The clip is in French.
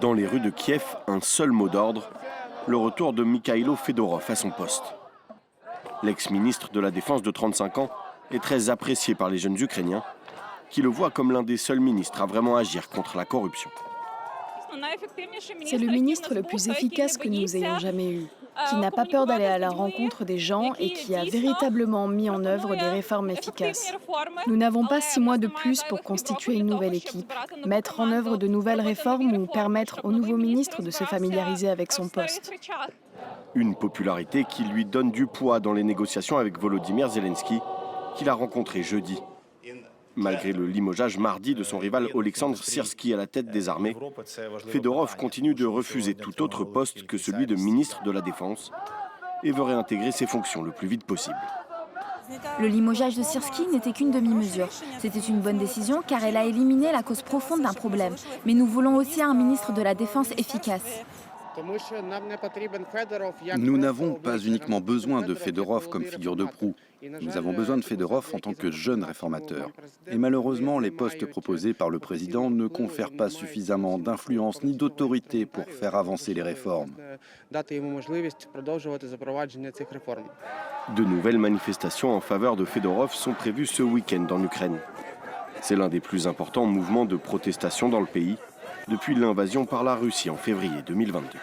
Dans les rues de Kiev, un seul mot d'ordre, le retour de Mikhailo Fedorov à son poste. L'ex-ministre de la Défense de 35 ans est très apprécié par les jeunes Ukrainiens, qui le voient comme l'un des seuls ministres à vraiment agir contre la corruption. C'est le ministre le plus efficace que nous ayons jamais eu, qui n'a pas peur d'aller à la rencontre des gens et qui a véritablement mis en œuvre des réformes efficaces. Nous n'avons pas 6 mois de plus pour constituer une nouvelle équipe, mettre en œuvre de nouvelles réformes ou permettre au nouveau ministre de se familiariser avec son poste. Une popularité qui lui donne du poids dans les négociations avec Volodymyr Zelensky, qu'il a rencontré jeudi. Malgré le limogeage mardi de son rival Oleksandr Syrski à la tête des armées, Fedorov continue de refuser tout autre poste que celui de ministre de la Défense et veut réintégrer ses fonctions le plus vite possible. Le limogeage de Syrski n'était qu'une demi-mesure. C'était une bonne décision car elle a éliminé la cause profonde d'un problème. Mais nous voulons aussi un ministre de la Défense efficace. Nous n'avons pas uniquement besoin de Fedorov comme figure de proue. Nous avons besoin de Fedorov en tant que jeune réformateur. Et malheureusement, les postes proposés par le président ne confèrent pas suffisamment d'influence ni d'autorité pour faire avancer les réformes. De nouvelles manifestations en faveur de Fedorov sont prévues ce week-end en Ukraine. C'est l'un des plus importants mouvements de protestation dans le pays depuis l'invasion par la Russie en février 2022.